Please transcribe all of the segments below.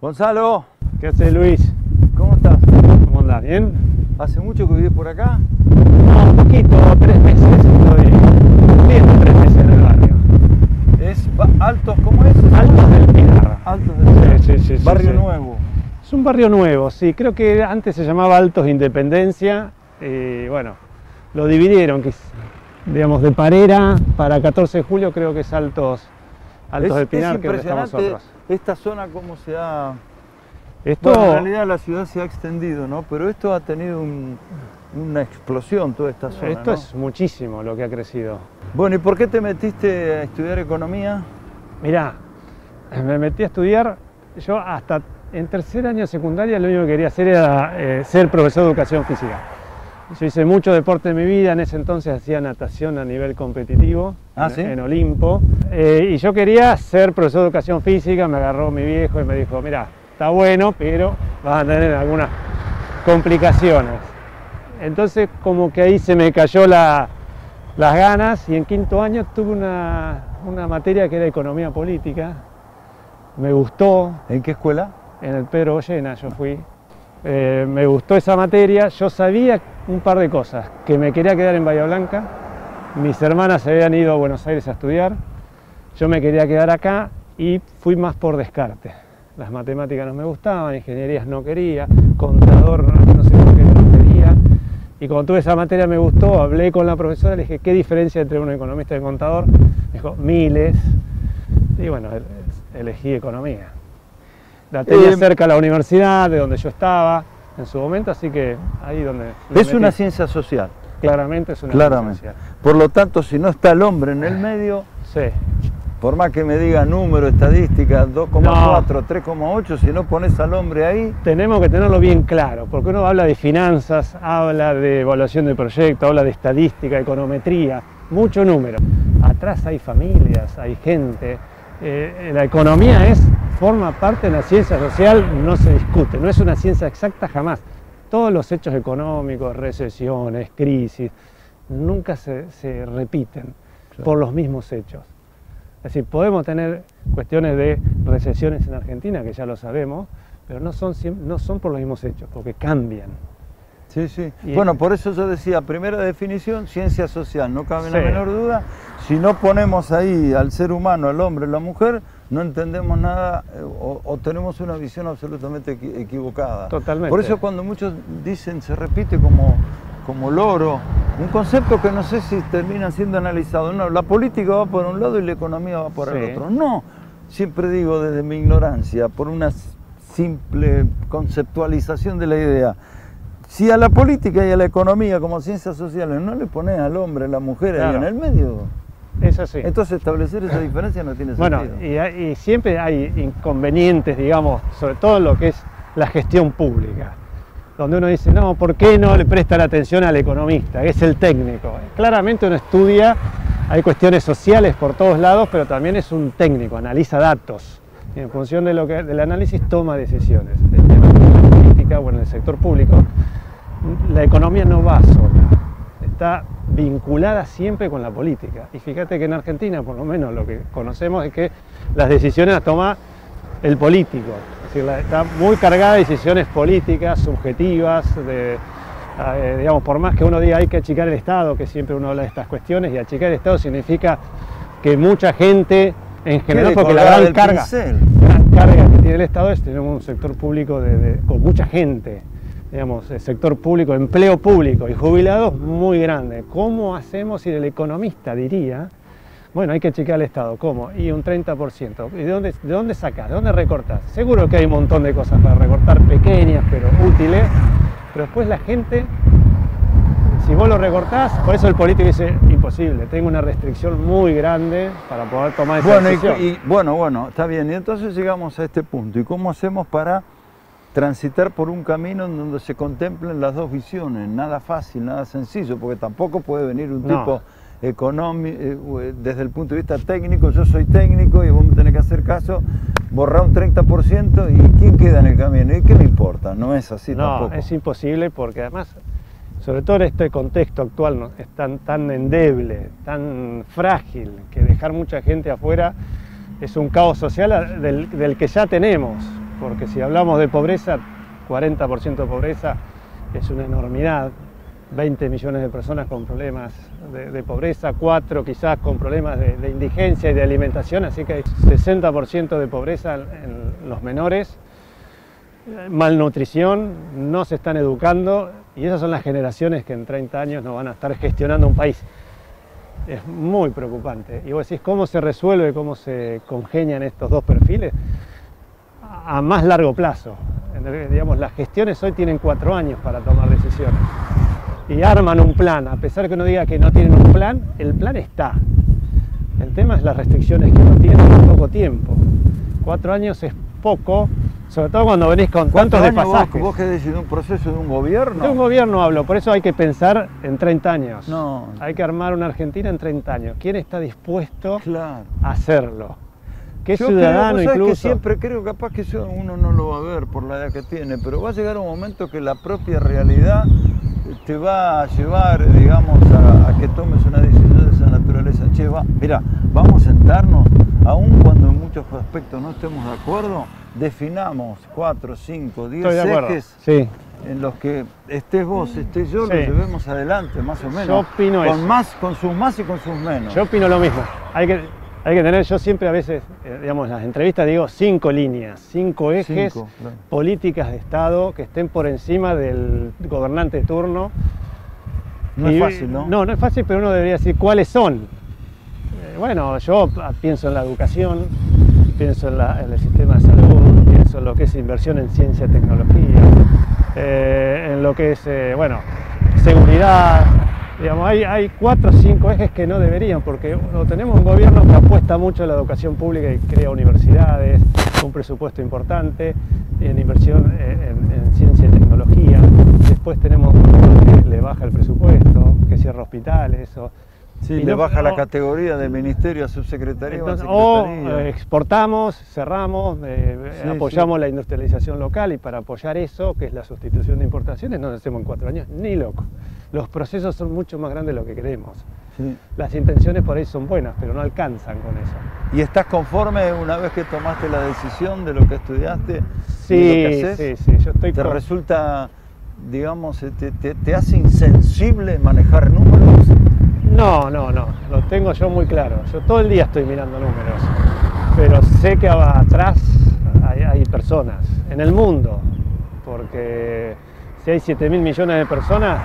Gonzalo, ¿Qué haces, Luis? ¿cómo estás? ¿Cómo andás? ¿Bien? ¿Hace mucho que vivís por acá? No, un poquito, 3 meses estoy viviendo 3 meses en el barrio. Altos, ¿cómo es? Altos del Pinar. Altos del Pinar. Sí, Barrio sí. nuevo. Es un barrio nuevo, sí. Creo que antes se llamaba Altos Independencia. Y bueno, lo dividieron, que es, digamos, de Parera para 14 de julio creo que es Altos del Pinar, que es donde estamos impresionante nosotros. esta zona cómo se ha... Esto, Bueno, en realidad la ciudad se ha extendido, ¿no? Pero esto ha tenido una explosión, toda esta zona, esto ¿no? es muchísimo lo que ha crecido. Bueno, ¿y por qué te metiste a estudiar economía? Mirá, me metí a estudiar, yo hasta en tercer año de secundaria lo único que quería hacer era ser profesor de educación física. Yo hice mucho deporte en mi vida, en ese entonces hacía natación a nivel competitivo, ¿Sí? en Olimpo, y yo quería ser profesor de educación física. Me agarró mi viejo y me dijo, mirá, está bueno, pero vas a tener algunas complicaciones. Entonces como que ahí se me cayó las ganas, y en quinto año tuve una materia que era economía política. Me gustó. ¿En qué escuela? En el Pedro Goyena yo fui. Me gustó esa materia. Yo sabía un par de cosas, que me quería quedar en Bahía Blanca. Mis hermanas se habían ido a Buenos Aires a estudiar. Yo me quería quedar acá y fui más por descarte. Las matemáticas no me gustaban, ingenierías no quería, contador no sé por qué no quería. Y cuando tuve esa materia me gustó, hablé con la profesora, le dije, ¿qué diferencia entre un economista y un contador? Me dijo, miles. Y bueno, elegí economía. La tenía cerca la universidad, de donde yo estaba en su momento, así que ahí donde... Es una ciencia social. Claramente es una ciencia social. Por lo tanto, si no está el hombre en el medio, Sí. por más que me diga número, estadística, 2,4, 3,8, si no pones al hombre ahí... Tenemos que tenerlo bien claro, porque uno habla de finanzas, habla de evaluación de proyectos, habla de estadística, econometría, mucho número. Atrás hay familias, hay gente. La economía forma parte de la ciencia social, no se discute, no es una ciencia exacta jamás. Todos los hechos económicos, recesiones, crisis, nunca se repiten por los mismos hechos. Es decir, podemos tener cuestiones de recesiones en Argentina, que ya lo sabemos, pero no son por los mismos hechos, porque cambian. Sí, sí. Y bueno, por eso yo decía, primera definición, ciencia social, no cabe la Sí. menor duda. Si no ponemos ahí al ser humano, al hombre, la mujer, no entendemos nada o tenemos una visión absolutamente equivocada. Totalmente. Por eso cuando muchos dicen, se repite como loro, un concepto que no sé si termina siendo analizado. No, la política va por un lado y la economía va por el Sí. otro. No, siempre digo desde mi ignorancia, por una simple conceptualización de la idea. Si a la política y a la economía como ciencias sociales no le pones al hombre, a la mujer ahí Claro. en el medio, Es así. entonces establecer esa diferencia no tiene Bueno, sentido. y siempre hay inconvenientes, digamos, sobre todo en lo que es la gestión pública, donde uno dice, no, ¿por qué no le prestan atención al economista, que es el técnico? Claramente uno estudia, hay cuestiones sociales por todos lados, pero también es un técnico, analiza datos, y en función de del análisis toma decisiones. El tema en la política o en el sector público, la economía no va sola, está vinculada siempre con la política. Y fíjate que en Argentina, por lo menos lo que conocemos es que las decisiones las toma el político. Es decir, está muy cargada de decisiones políticas, subjetivas, digamos, por más que uno diga hay que achicar el Estado, que siempre uno habla de estas cuestiones, y achicar el Estado significa que mucha gente, en general, porque la gran carga que tiene el Estado es tener un sector público con mucha gente. Digamos, el sector público, empleo público y jubilados muy grande. ¿Cómo hacemos si el economista diría, bueno, hay que chequear al Estado? ¿Cómo? Y un 30%. ¿Y de dónde sacas? ¿De dónde recortas? Seguro que hay un montón de cosas para recortar, pequeñas pero útiles, pero después la gente, si vos lo recortás, por eso el político dice, imposible, tengo una restricción muy grande para poder tomar esa decisión. Bueno, está bien. Y entonces llegamos a este punto. ¿Y cómo hacemos para transitar por un camino en donde se contemplen las dos visiones? Nada fácil, nada sencillo, porque tampoco puede venir un tipo económico, desde el punto de vista técnico, yo soy técnico y vos me tenés que hacer caso, borrar un 30% y ¿quién queda en el camino? ¿Y qué me importa? No es así tampoco. No, es imposible, porque además, sobre todo en este contexto actual, es tan endeble, tan frágil, que dejar mucha gente afuera es un caos social del que ya tenemos. porque si hablamos de pobreza, 40% de pobreza es una enormidad, 20 millones de personas con problemas de pobreza, 4 quizás con problemas de indigencia y de alimentación, así que hay 60% de pobreza en los menores, malnutrición, no se están educando y esas son las generaciones que en 30 años no van a estar gestionando un país. Es muy preocupante. Y vos decís, ¿cómo se resuelve, cómo se congenian estos dos perfiles? A más largo plazo. Digamos, las gestiones hoy tienen 4 años para tomar decisiones. Y arman un plan, a pesar que uno diga que no tienen un plan, el plan está. El tema es las restricciones que uno tiene en poco tiempo. 4 años es poco, sobre todo cuando venís con tantos desfasajes. ¿Vos qué decís, de un proceso de un gobierno? De un gobierno hablo, por eso hay que pensar en 30 años. No. Hay que armar una Argentina en 30 años. ¿Quién está dispuesto Claro. a hacerlo? ¿Qué Yo ciudadano creo, incluso? Que siempre creo, capaz que eso uno no lo va a ver por la edad que tiene, pero va a llegar un momento que la propia realidad te va a llevar, digamos, a que tomes una decisión de esa naturaleza. Che, mira, vamos a sentarnos, aun cuando en muchos aspectos no estemos de acuerdo, definamos 4, 5, 10 ejes sí. en los que estés vos, estés yo, Sí. lo llevemos adelante, más o menos. Yo opino eso. Con sus más y con sus menos. Yo opino lo mismo. Hay que tener, yo siempre a veces, digamos, en las entrevistas digo 5 líneas, 5 ejes, 5, claro. políticas de Estado que estén por encima del gobernante de turno. No es fácil, ¿no? No es fácil, pero uno debería decir cuáles son. Bueno, yo pienso en la educación, pienso en el sistema de salud, pienso en lo que es inversión en ciencia y tecnología, en lo que es, bueno, seguridad. Digamos, hay 4 o 5 ejes que no deberían, porque tenemos un gobierno que apuesta mucho a la educación pública y crea universidades, un presupuesto importante en inversión en ciencia y tecnología. Después tenemos un gobierno que le baja el presupuesto, que cierra hospitales. Sí, le baja la categoría de ministerio a subsecretaría. Entonces, o exportamos, cerramos, apoyamos la industrialización local, y para apoyar eso, que es la sustitución de importaciones, no lo hacemos en 4 años, ni loco. Los procesos son mucho más grandes de lo que queremos. Sí. Las intenciones por ahí son buenas, pero no alcanzan con eso. ¿Y estás conforme una vez que tomaste la decisión de lo que estudiaste? Sí, de lo que haces? sí, yo estoy ¿Te resulta, digamos, te hace insensible manejar números? No, lo tengo yo muy claro. Yo todo el día estoy mirando números, pero sé que atrás hay personas en el mundo, porque si hay 7.000 millones de personas,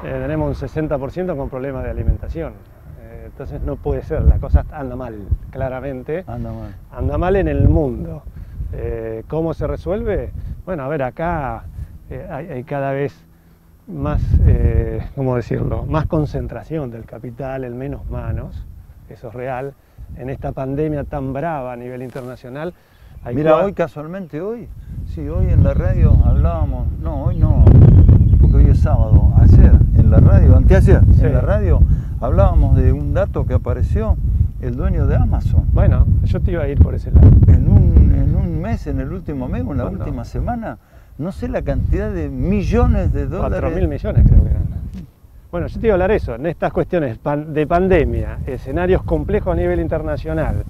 tenemos un 60% con problemas de alimentación. Entonces no puede ser, la cosa anda mal, claramente. Anda mal. Anda mal en el mundo. ¿Cómo se resuelve? Bueno, a ver, acá hay cada vez más, ¿cómo decirlo?, más concentración del capital en menos manos, eso es real. En esta pandemia tan brava a nivel internacional. Mira, hoy casualmente, hoy en la radio hablábamos, no, hoy no, porque hoy es sábado, ayer en la radio, anteayer, sí, en la radio hablábamos de un dato que apareció, el dueño de Amazon. Bueno, yo te iba a ir por ese lado. En un mes, en el último mes, en la última semana, no sé la cantidad de millones de dólares. 4.000 millones creo que eran. Bueno, yo te iba a hablar de eso, en estas cuestiones de pandemia, escenarios complejos a nivel internacional,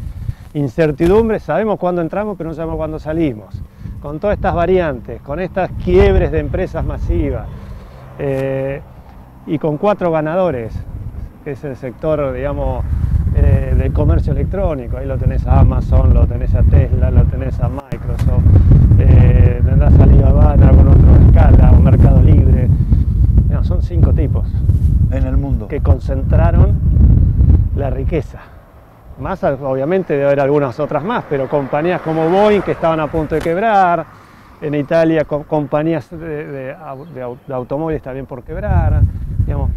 incertidumbre, sabemos cuándo entramos pero no sabemos cuándo salimos, con todas estas variantes, con estas quiebres de empresas masivas, y con 4 ganadores, que es el sector, digamos, del comercio electrónico. Ahí lo tenés a Amazon, lo tenés a Tesla, lo tenés a Microsoft, tendrás a Alibaba con otro escala, o Mercado Libre. No, son 5 tipos en el mundo que concentraron la riqueza. Más, obviamente, debe haber algunas otras más, pero compañías como Boeing, que estaban a punto de quebrar, en Italia compañías de automóviles también por quebrar, digamos,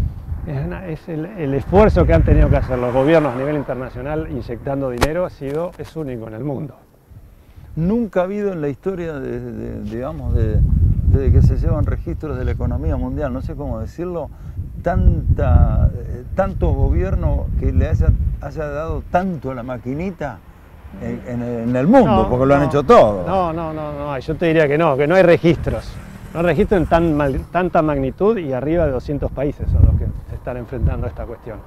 es el esfuerzo que han tenido que hacer los gobiernos a nivel internacional inyectando dinero es único en el mundo. Nunca ha habido en la historia desde que se llevan registros de la economía mundial, no sé cómo decirlo, tantos gobiernos que le haya dado tanto a la maquinita en el mundo, porque lo han hecho todo. No, yo te diría que no hay registros. No hay registros en tanta magnitud, y arriba de 200 países son los que se están enfrentando a esta cuestión.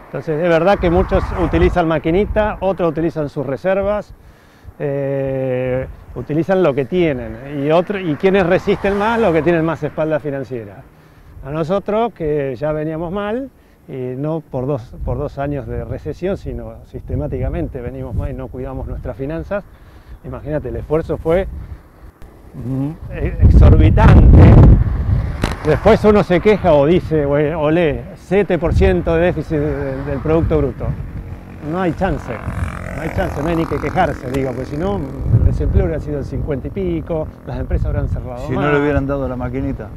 Entonces, es verdad que muchos utilizan maquinita, otros utilizan sus reservas. utilizan lo que tienen, y quienes resisten más, los que tienen más espalda financiera. A nosotros, que ya veníamos mal, y no por dos años de recesión, sino sistemáticamente venimos mal y no cuidamos nuestras finanzas, imagínate, el esfuerzo fue exorbitante. Después uno se queja o dice, o lee, 7% de déficit del Producto Bruto. No hay chance, no hay ni que quejarse, digo, porque si no, el desempleo hubiera sido el 50 y pico, las empresas habrán cerrado Si más. no le hubieran dado la maquinita.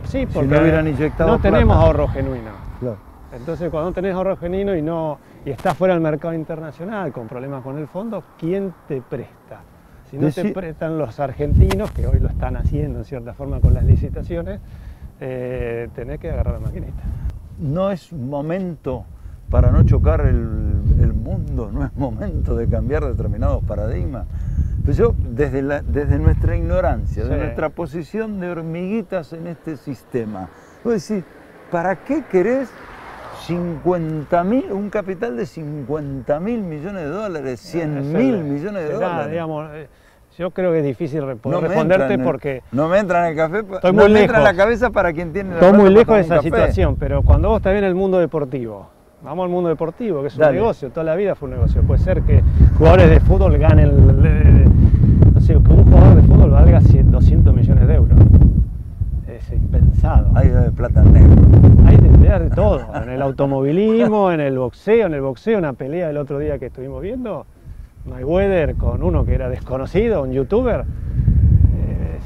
Sí, porque si no hubieran inyectado no tenemos plata. ahorro genuino. Claro. Entonces, cuando no tenés ahorro genuino y estás fuera del mercado internacional con problemas con el fondo, ¿quién te presta? Si no te prestan los argentinos, que hoy lo están haciendo en cierta forma con las licitaciones, tenés que agarrar la maquinita. No es momento para no chocar el mundo, no es momento de cambiar determinados paradigmas. Pues yo, desde nuestra ignorancia, de nuestra posición de hormiguitas en este sistema, voy a decir, ¿para qué querés 50.000, un capital de 50.000 millones de dólares, 100.000 millones de dólares? Digamos, yo creo que es difícil poder responderte porque... No me entra en el café, estoy no muy me lejos. entra en la cabeza para quien tiene la Estoy muy plata lejos para de esa un café. situación, pero cuando vos estás bien en el mundo deportivo, vamos al mundo deportivo, que es un negocio, toda la vida fue un negocio. Puede ser que jugadores de fútbol ganen, no sé, que un jugador de fútbol valga 200 millones de euros. Es impensado. Hay de plata negra. Hay de todo, en el automovilismo, en el boxeo, una pelea el otro día que estuvimos viendo, Mayweather con uno que era desconocido, un youtuber,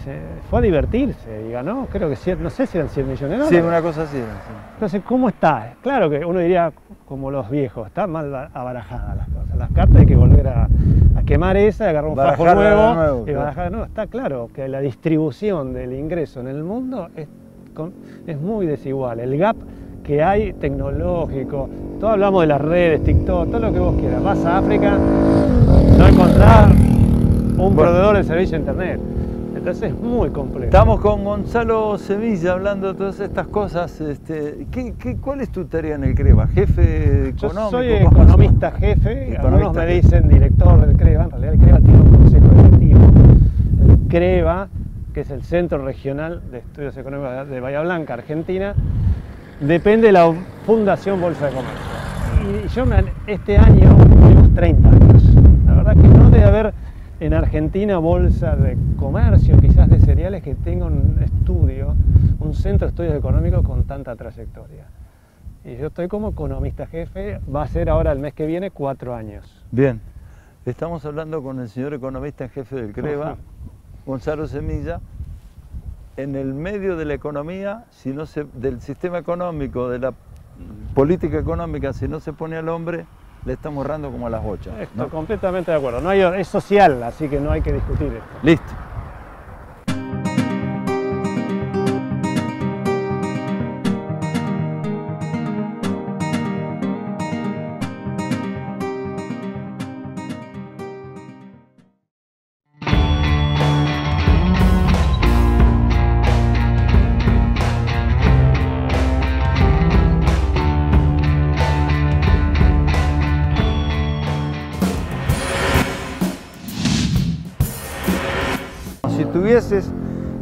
se fue a divertirse y ganó, creo que no sé si eran 100 millones de dólares. Sí, una cosa así. Sí. Entonces, ¿cómo está? Claro que uno diría, como los viejos, está mal abarajadas las cosas. Las cartas hay que volver a quemar esa, agarrar un fajo nuevo y barajar de nuevo. Está claro que la distribución del ingreso en el mundo es muy desigual. El gap que hay tecnológico, todos hablamos de las redes, TikTok, todo lo que vos quieras. Vas a África, no encontrás un proveedor de servicio de internet. Entonces es muy complejo. Estamos con Gonzalo Semilla hablando de todas estas cosas. ¿Cuál es tu tarea en el CREVA? ¿Jefe económico? Yo soy economista jefe, algunos me dicen director del CREVA, en realidad el CREVA tiene un consejo directivo. El CREVA, que es el Centro Regional de Estudios Económicos de Bahía Blanca, Argentina, depende de la Fundación Bolsa de Comercio. Y yo este año tuvimos 30 años. La verdad que no debe haber en Argentina bolsa de comercio, quizás de cereales, que tenga un estudio, un centro de estudios económicos con tanta trayectoria. Y yo estoy como economista jefe, va a ser ahora el mes que viene 4 años. Bien, estamos hablando con el señor economista en jefe del CREVA, Gonzalo Semilla. En el medio de la economía, del sistema económico, de la política económica, si no se pone al hombre, le estamos errando como a las bochas. Estoy completamente de acuerdo. Es social, así que no hay que discutir esto. Listo. Si tuvieses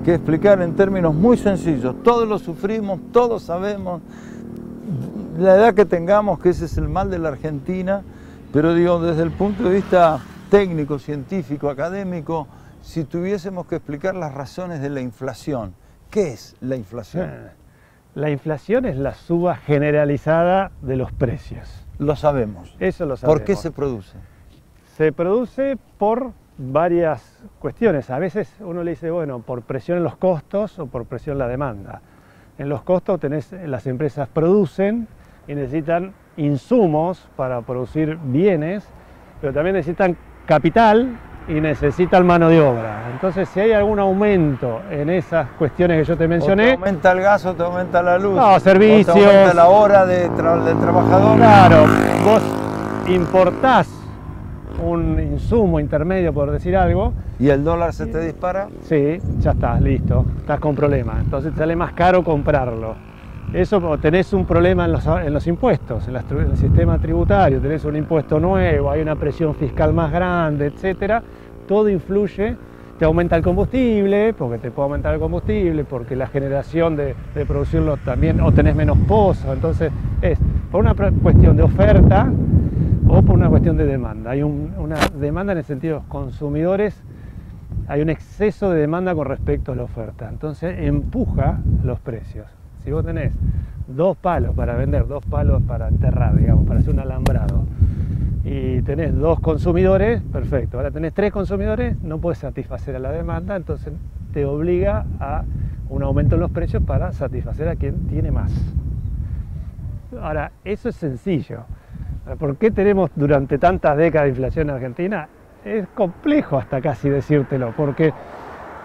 que explicar en términos muy sencillos, todos lo sufrimos, todos sabemos, la edad que tengamos, que ese es el mal de la Argentina, pero digo, desde el punto de vista técnico, científico, académico, si tuviésemos que explicar las razones de la inflación, ¿qué es la inflación? La inflación es la suba generalizada de los precios. Lo sabemos. Eso lo sabemos. ¿Por qué se produce? Se produce por varias cuestiones. A veces uno le dice, bueno, por presión en los costos o por presión en la demanda. En los costos las empresas producen y necesitan insumos para producir bienes, pero también necesitan capital y necesitan mano de obra. Entonces, si hay algún aumento en esas cuestiones que yo te mencioné... O te aumenta el gas o te aumenta la luz. No, servicios... O te aumenta la hora del trabajador. Claro, vos importás un insumo intermedio, por decir algo. ¿Y el dólar se te dispara? Sí, ya estás, listo, estás con problemas. Entonces te sale más caro comprarlo. Eso, tenés un problema en los impuestos, en el sistema tributario, tenés un impuesto nuevo, hay una presión fiscal más grande, etcétera. todo influye. Te aumenta el combustible, porque te puede aumentar el combustible, porque la generación de producirlo también, o tenés menos pozos. Entonces es por una cuestión de oferta o por una cuestión de demanda. Hay una demanda en el sentido de los consumidores, hay un exceso de demanda con respecto a la oferta. Entonces empuja los precios. Si vos tenés 2 palos para vender, 2 palos para enterrar, digamos, para hacer un alambrado, y tenés 2 consumidores, perfecto. Ahora tenés 3 consumidores, no puedes satisfacer a la demanda, entonces te obliga a un aumento en los precios para satisfacer a quien tiene más. Ahora, eso es sencillo. ¿Por qué tenemos durante tantas décadas de inflación en Argentina? Es complejo hasta casi decírtelo, porque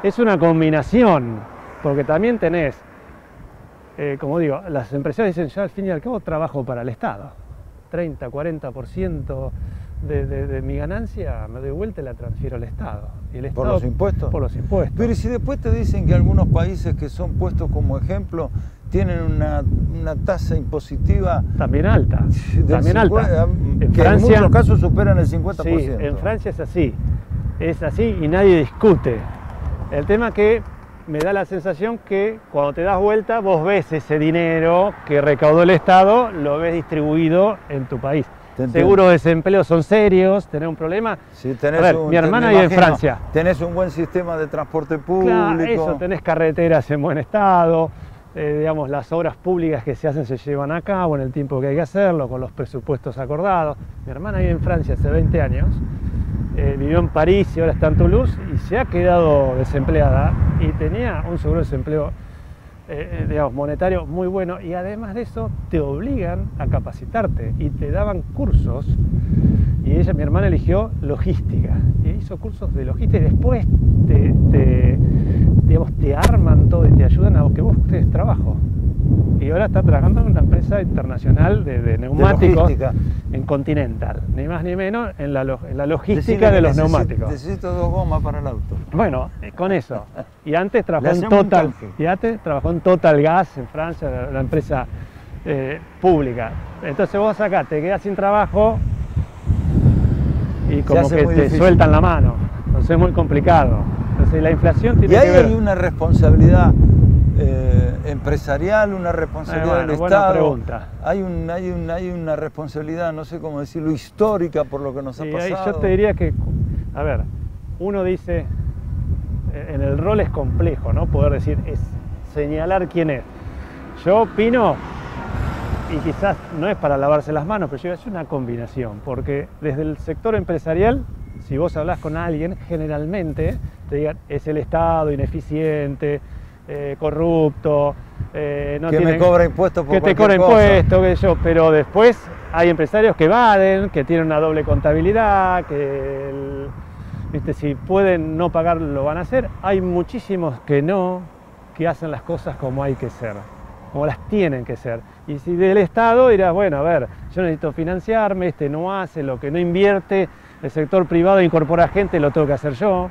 es una combinación, porque también tenés, como digo, las empresas dicen, yo al fin y al cabo trabajo para el Estado. 30, 40% de mi ganancia me doy vuelta y la transfiero al Estado. ¿Y el Estado? ¿Por los impuestos? Por los impuestos. Pero si después te dicen que algunos países que son puestos como ejemplo tienen una tasa impositiva también alta. También alta. En Francia, en muchos casos superan el 50%. Sí, en Francia es así y nadie discute. El tema que me da la sensación que cuando te das vuelta vos ves ese dinero que recaudó el Estado, lo ves distribuido en tu país. Seguros de desempleo son serios, tenés un problema. Si tenés a ver, mi hermana vive en Francia. Tenés un buen sistema de transporte público. Claro, eso, tenés carreteras en buen estado, digamos, las obras públicas que se hacen se llevan a cabo en el tiempo que hay que hacerlo, con los presupuestos acordados. Mi hermana vive en Francia hace 20 años. Vivió en París y ahora está en Toulouse y se ha quedado desempleada y tenía un seguro de desempleo digamos, monetario muy bueno, y además de eso te obligan a capacitarte y te daban cursos, y ella, mi hermana, eligió logística y hizo cursos de logística y después digamos, te arman todo y te ayudan a que vos busques trabajo. Y ahora está trabajando en una empresa internacional de neumáticos en Continental, ni más ni menos en la logística de los neumáticos. Necesito 2 gomas para el auto. Bueno, con eso. Y antes trabajó en Total Gas en Francia, la empresa pública. Entonces vos acá te quedás sin trabajo y como que te sueltan la mano. Entonces es muy complicado. Entonces la inflación tiene que ver. Hay una responsabilidad empresarial, una responsabilidad del Estado. Pregunta. Hay una responsabilidad, no sé cómo decirlo, histórica por lo que nos ha pasado. Yo te diría que, a ver, uno dice, en el rol es complejo, ¿no? Poder decir, es señalar quién es. Yo opino, y quizás no es para lavarse las manos, pero yo es una combinación, porque desde el sector empresarial, si vos hablás con alguien, generalmente te digan, es el Estado ineficiente, corrupto, me cobra impuestos por que te cobra impuestos, que yo, pero después hay empresarios que evaden, que tienen una doble contabilidad, que ¿viste? Si pueden no pagar lo van a hacer. Hay muchísimos que no, que hacen las cosas como hay que ser, como las tienen que ser. Y si del Estado dirás, bueno, a ver, yo necesito financiarme, este no hace, lo que no invierte, el sector privado incorpora gente, lo tengo que hacer yo.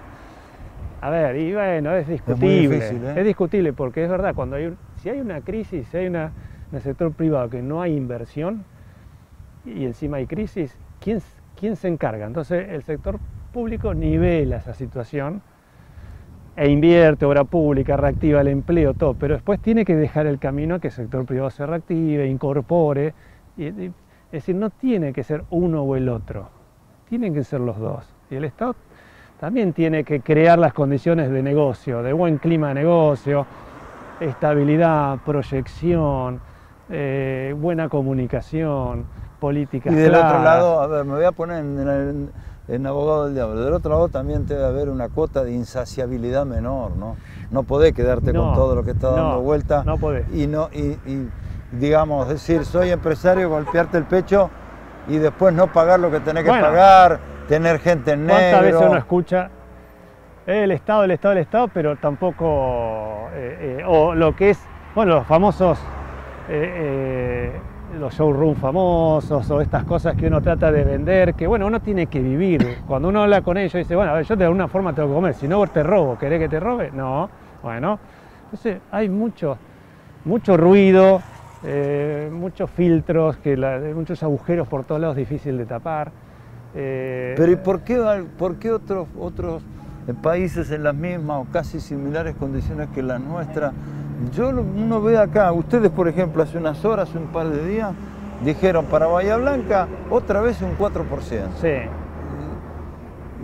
A ver, y bueno, es discutible, es muy difícil, es discutible, porque es verdad, si hay una crisis, si hay en el sector privado que no hay inversión y encima hay crisis, ¿quién se encarga? Entonces el sector público nivela esa situación e invierte, obra pública, reactiva el empleo, todo, pero después tiene que dejar el camino a que el sector privado se reactive, incorpore, es decir, no tiene que ser uno o el otro, tienen que ser los dos, y el Estado también tiene que crear las condiciones de negocio, de buen clima de negocio, estabilidad, proyección, buena comunicación, políticas claras. Y del otro lado, a ver, me voy a poner en abogado del diablo, del otro lado también debe haber una cuota de insaciabilidad menor, ¿no? No podés quedarte con todo lo que está dando vuelta. No podés. Y digamos, decir, soy empresario, golpearte el pecho y después no pagar lo que tenés que pagar, tener gente en negro. ¿Cuántas veces uno escucha el Estado, pero tampoco, o lo que es, bueno, los famosos, los showrooms famosos, o estas cosas que uno trata de vender, que bueno, uno tiene que vivir. Cuando uno habla con ellos, dice, bueno, a ver, yo de alguna forma tengo que comer, si no te robo, ¿querés que te robe? No, bueno. Entonces hay mucho ruido, muchos filtros, muchos agujeros por todos lados, difícil de tapar. Pero ¿y por qué otros países en las mismas o casi similares condiciones que las nuestras? Uno ve acá, ustedes por ejemplo hace unas horas, un par de días, dijeron para Bahía Blanca otra vez un 4%. Sí.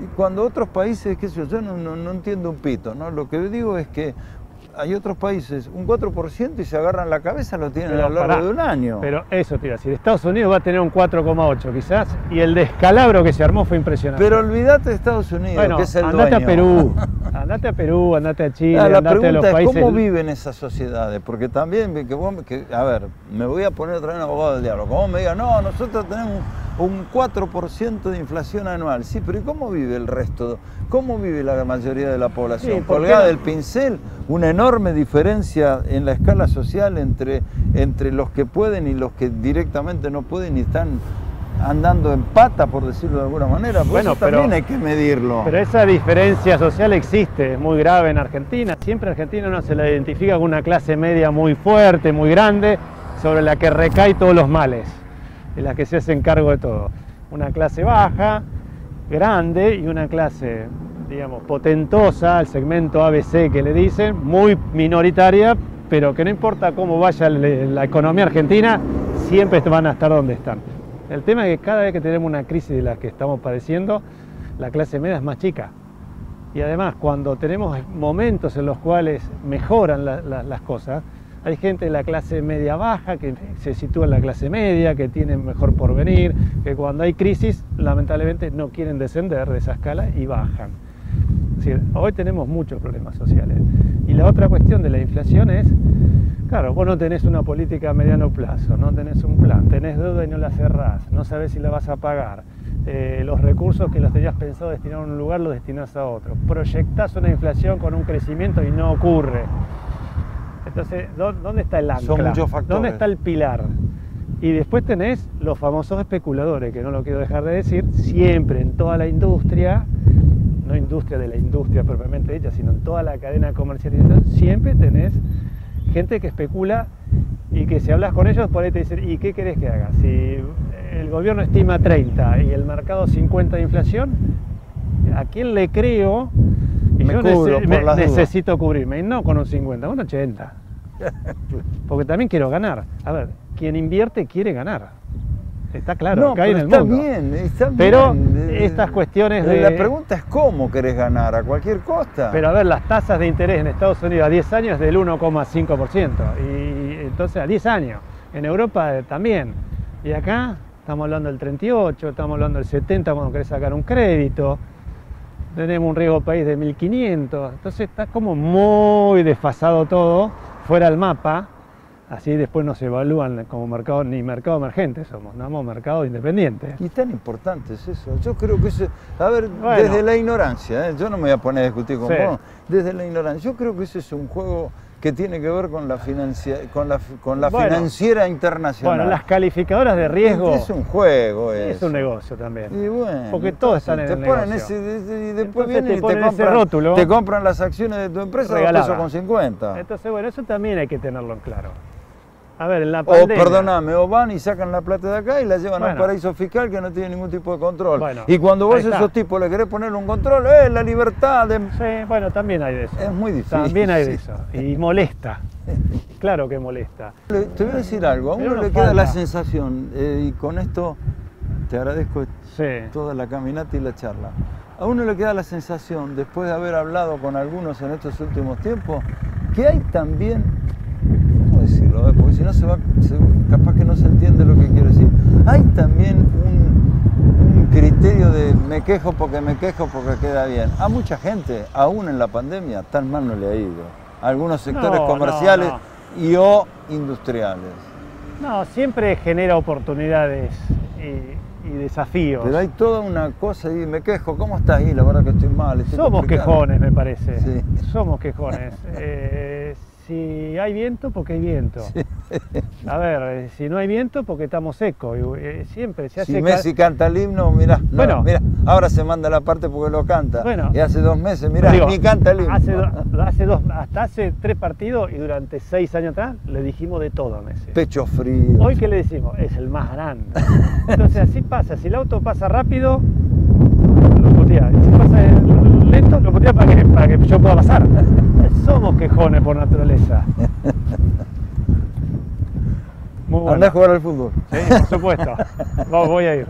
Y cuando otros países, qué sé yo no entiendo un pito, ¿no? Lo que digo es que hay otros países, un 4% y se agarran la cabeza, lo tienen a lo largo de un año. Pero eso te iba a decir, Estados Unidos va a tener un 4,8 quizás, y el descalabro que se armó fue impresionante. Pero olvídate de Estados Unidos, bueno, que es el andate dueño. A Perú, andate a Chile, La andate a los pregunta países. es, ¿cómo viven esas sociedades? Porque también, a ver, me voy a poner otra vez en abogado del diablo. Como me digan, no, nosotros tenemos un 4% de inflación anual. Sí, pero ¿y cómo vive el resto? ¿Cómo vive la mayoría de la población? Sí, colgada del pincel, una enorme diferencia en la escala social entre los que pueden y los que directamente no pueden y están andando en pata, por decirlo de alguna manera. Por bueno, eso también hay que medirlo. Pero esa diferencia social existe, es muy grave en Argentina. Siempre Argentina uno se la identifica con una clase media muy fuerte, muy grande, sobre la que recae todos los males, en la que se hacen cargo de todo. Una clase baja, grande, y una clase, digamos, potentosa, el segmento ABC que le dicen, muy minoritaria, pero que no importa cómo vaya la economía argentina, siempre van a estar donde están. El tema es que cada vez que tenemos una crisis de la que estamos padeciendo, la clase media es más chica. Y además, cuando tenemos momentos en los cuales mejoran las cosas, hay gente de la clase media baja que se sitúa en la clase media, que tiene mejor porvenir, que cuando hay crisis, lamentablemente no quieren descender de esa escala y bajan. Es decir, hoy tenemos muchos problemas sociales. Y la otra cuestión de la inflación es, claro, vos no tenés una política a mediano plazo, no tenés un plan, tenés deuda y no la cerrás, no sabés si la vas a pagar. Los recursos que los tenías pensado destinar a un lugar los destinás a otro. Proyectás una inflación con un crecimiento y no ocurre. Entonces, ¿dónde está el ancla? Son muchos factores. ¿Dónde está el pilar? Y después tenés los famosos especuladores, que no lo quiero dejar de decir, siempre en toda la industria, no industria de la industria propiamente dicha, sino en toda la cadena de comercialización, siempre tenés gente que especula y que si hablas con ellos por ahí te dicen, ¿y qué querés que haga? Si el gobierno estima 30 y el mercado 50 de inflación, ¿a quién le creo? Y yo necesito cubrirme, y no con un 50, con un 80. Porque también quiero ganar. A ver, quien invierte quiere ganar. Está claro, no, acá hay en el está mundo. Bien, está pero bien. Estas cuestiones de... La pregunta es cómo querés ganar, a cualquier costa. Pero a ver, las tasas de interés en Estados Unidos a 10 años es del 1,5%. Y entonces a 10 años. En Europa también. Y acá estamos hablando del 38, estamos hablando del 70 cuando querés sacar un crédito. Tenemos un riesgo país de 1.500. Entonces está como muy desfasado todo, fuera del mapa. Así después nos evalúan como mercado, ni mercado emergente somos mercado independiente. Y tan importante es eso. Yo creo que eso, a ver, bueno, desde la ignorancia, yo no me voy a poner a discutir con vos, desde la ignorancia, yo creo que ese es un juego que tiene que ver con la financiera internacional. Bueno, las calificadoras de riesgo... Es un juego eso. Es un negocio también. Y bueno, porque todos están en el negocio. Y después entonces vienen y te compran las acciones de tu empresa a $2,50. Entonces, bueno, eso también hay que tenerlo en claro. A ver, en la pandemia... Perdóname, o van y sacan la plata de acá y la llevan a un paraíso fiscal que no tiene ningún tipo de control. Bueno, y cuando vos a esos tipos le querés poner un control, la libertad de... Sí, bueno, también hay de eso. Es muy difícil. También hay de eso. Y molesta. Claro que molesta. Te voy a decir algo, a uno le queda la sensación, y con esto te agradezco toda la caminata y la charla, a uno le queda la sensación, después de haber hablado con algunos en estos últimos tiempos, que hay también... decirlo, porque si no capaz que no se entiende lo que quiero decir. Hay también un criterio de me quejo porque queda bien. A mucha gente, aún en la pandemia, tan mal no le ha ido. A algunos sectores comerciales y o industriales. No, siempre genera oportunidades y desafíos. Pero hay toda una cosa y me quejo, ¿cómo estás ahí? La verdad que estoy mal. Somos quejones, me parece. Sí. Somos quejones. Si hay viento, porque hay viento. Sí. A ver, si no hay viento, porque estamos secos. Siempre se hace. Si Messi canta el himno, mirá, no, Bueno. mirá, ahora se manda la parte porque lo canta. Bueno. Y hace 2 meses, mirá, Digo, ni canta el himno. hasta hace 3 partidos y durante 6 años atrás le dijimos de todo a Messi. Pecho frío. Hoy, ¿qué le decimos? Es el más grande. Entonces así pasa. Si el auto pasa rápido, lo putea. Y si pasa lento, lo putea para que yo pueda pasar. Somos quejones por naturaleza. Muy bueno. Andá a jugar al fútbol. Sí, por supuesto. Voy a ir.